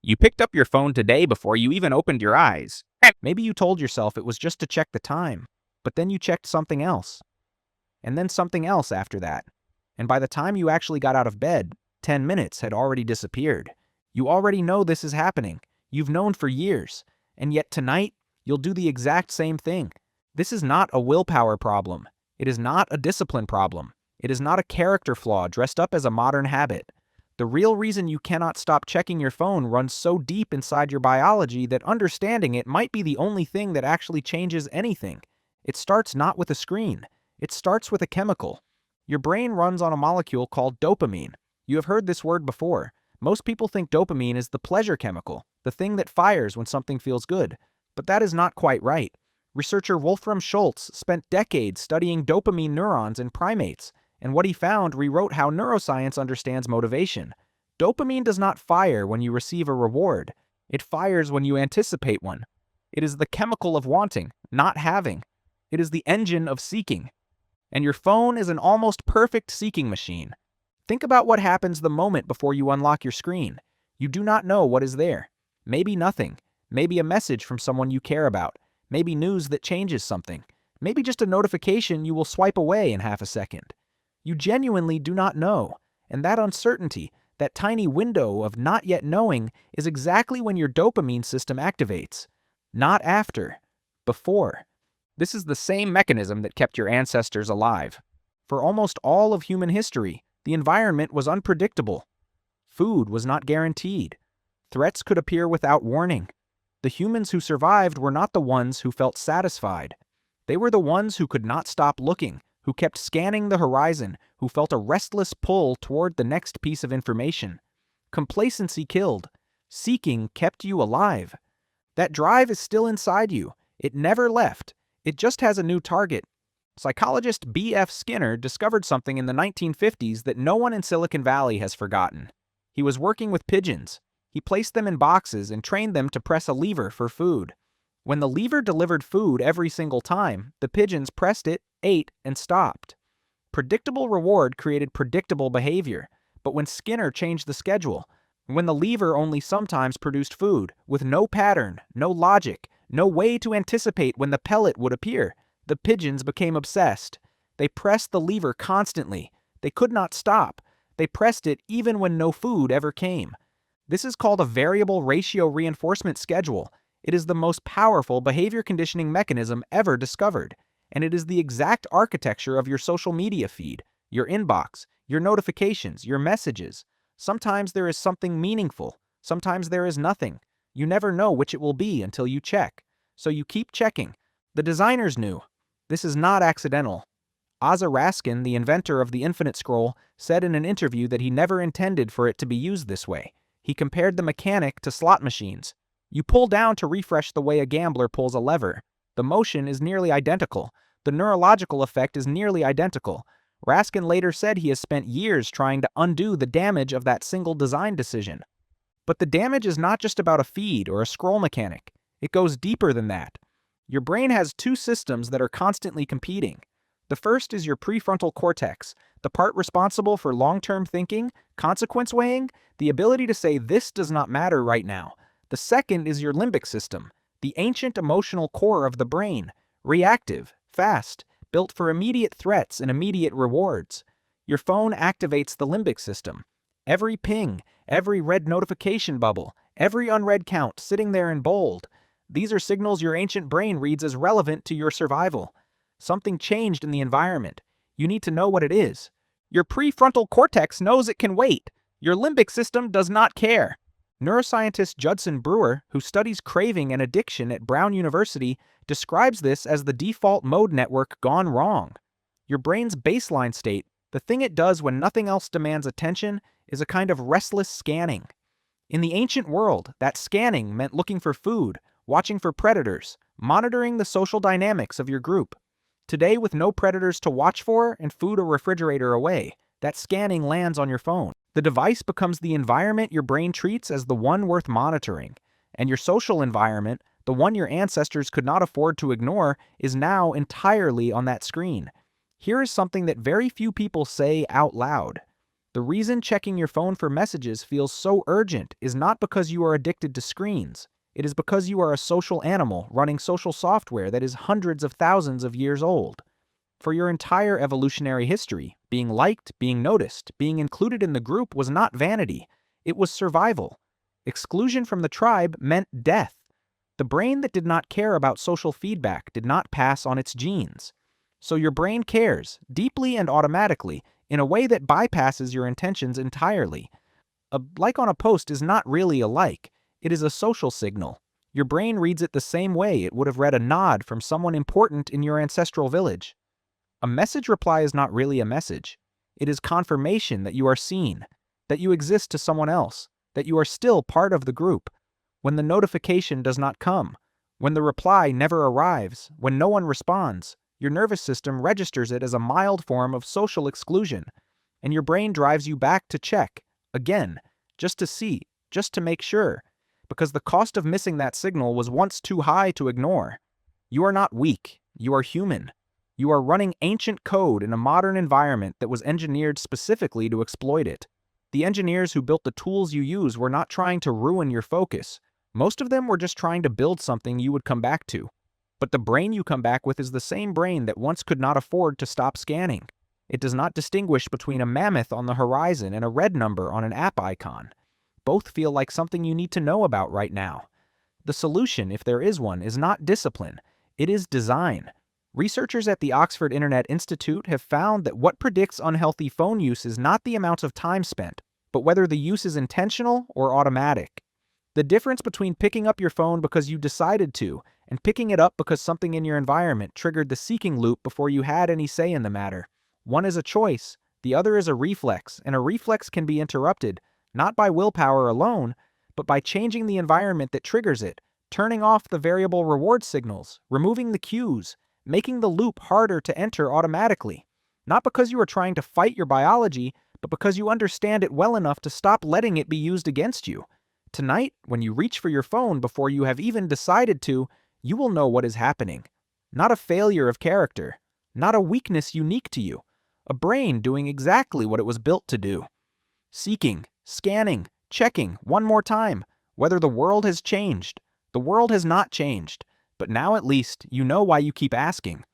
You picked up your phone today before you even opened your eyes. Maybe you told yourself it was just to check the time, but then you checked something else, and then something else after that. And by the time you actually got out of bed, 10 minutes had already disappeared. You already know this is happening. You've known for years. And yet tonight, you'll do the exact same thing. This is not a willpower problem. It is not a discipline problem. It is not a character flaw dressed up as a modern habit. The real reason you cannot stop checking your phone runs so deep inside your biology that understanding it might be the only thing that actually changes anything. It starts not with a screen. It starts with a chemical. Your brain runs on a molecule called dopamine. You have heard this word before. Most people think dopamine is the pleasure chemical, the thing that fires when something feels good. But that is not quite right. Researcher Wolfram Schultz spent decades studying dopamine neurons in primates, and what he found rewrote how neuroscience understands motivation. Dopamine does not fire when you receive a reward. It fires when you anticipate one. It is the chemical of wanting, not having. It is the engine of seeking. And your phone is an almost perfect seeking machine. Think about what happens the moment before you unlock your screen. You do not know what is there. Maybe nothing. Maybe a message from someone you care about. Maybe news that changes something. Maybe just a notification you will swipe away in half a second. You genuinely do not know. And that uncertainty, that tiny window of not yet knowing, is exactly when your dopamine system activates. Not after. Before. This is the same mechanism that kept your ancestors alive. For almost all of human history, the environment was unpredictable. Food was not guaranteed. Threats could appear without warning. The humans who survived were not the ones who felt satisfied. They were the ones who could not stop looking, who kept scanning the horizon, who felt a restless pull toward the next piece of information. Complacency killed. Seeking kept you alive. That drive is still inside you. It never left. It just has a new target. Psychologist B.F. Skinner discovered something in the 1950s that no one in Silicon Valley has forgotten. He was working with pigeons. He placed them in boxes and trained them to press a lever for food. When the lever delivered food every single time, the pigeons pressed it, ate, and stopped. Predictable reward created predictable behavior. But when Skinner changed the schedule, when the lever only sometimes produced food, with no pattern, no logic, no way to anticipate when the pellet would appear, the pigeons became obsessed. They pressed the lever constantly. They could not stop. They pressed it even when no food ever came. This is called a variable ratio reinforcement schedule. It is the most powerful behavior conditioning mechanism ever discovered, and it is the exact architecture of your social media feed, your inbox, your notifications, your messages. Sometimes there is something meaningful. Sometimes there is nothing. You never know which it will be until you check. So you keep checking. The designers knew. This is not accidental. Asa Raskin, the inventor of the Infinite Scroll, said in an interview that he never intended for it to be used this way. He compared the mechanic to slot machines. You pull down to refresh the way a gambler pulls a lever. The motion is nearly identical. The neurological effect is nearly identical. Raskin later said he has spent years trying to undo the damage of that single design decision. But the damage is not just about a feed or a scroll mechanic. It goes deeper than that. Your brain has two systems that are constantly competing. The first is your prefrontal cortex, the part responsible for long-term thinking, consequence weighing, the ability to say this does not matter right now. The second is your limbic system, the ancient emotional core of the brain, reactive, fast, built for immediate threats and immediate rewards. Your phone activates the limbic system. Every ping, every red notification bubble, every unread count sitting there in bold. These are signals your ancient brain reads as relevant to your survival. Something changed in the environment. You need to know what it is. Your prefrontal cortex knows it can wait. Your limbic system does not care. Neuroscientist Judson Brewer, who studies craving and addiction at Brown University, describes this as the default mode network gone wrong. Your brain's baseline state, the thing it does when nothing else demands attention, is a kind of restless scanning. In the ancient world, that scanning meant looking for food, watching for predators, monitoring the social dynamics of your group. Today, with no predators to watch for and food or refrigerator away, that scanning lands on your phone. The device becomes the environment your brain treats as the one worth monitoring, and your social environment, the one your ancestors could not afford to ignore, is now entirely on that screen. Here is something that very few people say out loud. The reason checking your phone for messages feels so urgent is not because you are addicted to screens. It is because you are a social animal running social software that is hundreds of thousands of years old. For your entire evolutionary history, being liked, being noticed, being included in the group was not vanity. It was survival. Exclusion from the tribe meant death. The brain that did not care about social feedback did not pass on its genes. So your brain cares, deeply and automatically, in a way that bypasses your intentions entirely. A like on a post is not really a like. It is a social signal. Your brain reads it the same way it would have read a nod from someone important in your ancestral village. A message reply is not really a message. It is confirmation that you are seen, that you exist to someone else, that you are still part of the group. When the notification does not come, when the reply never arrives, when no one responds, your nervous system registers it as a mild form of social exclusion, and your brain drives you back to check, again, just to see, just to make sure, because the cost of missing that signal was once too high to ignore. You are not weak, you are human. You are running ancient code in a modern environment that was engineered specifically to exploit it. The engineers who built the tools you use were not trying to ruin your focus. Most of them were just trying to build something you would come back to. But the brain you come back with is the same brain that once could not afford to stop scanning. It does not distinguish between a mammoth on the horizon and a red number on an app icon. Both feel like something you need to know about right now. The solution, if there is one, is not discipline. It is design. Researchers at the Oxford Internet Institute have found that what predicts unhealthy phone use is not the amount of time spent, but whether the use is intentional or automatic. The difference between picking up your phone because you decided to and picking it up because something in your environment triggered the seeking loop before you had any say in the matter. One is a choice, the other is a reflex, and a reflex can be interrupted, not by willpower alone, but by changing the environment that triggers it, turning off the variable reward signals, removing the cues, making the loop harder to enter automatically. Not because you are trying to fight your biology, but because you understand it well enough to stop letting it be used against you. Tonight, when you reach for your phone before you have even decided to, you will know what is happening. Not a failure of character, not a weakness unique to you, a brain doing exactly what it was built to do. Seeking, scanning, checking one more time, whether the world has changed. The world has not changed, but now at least you know why you keep asking.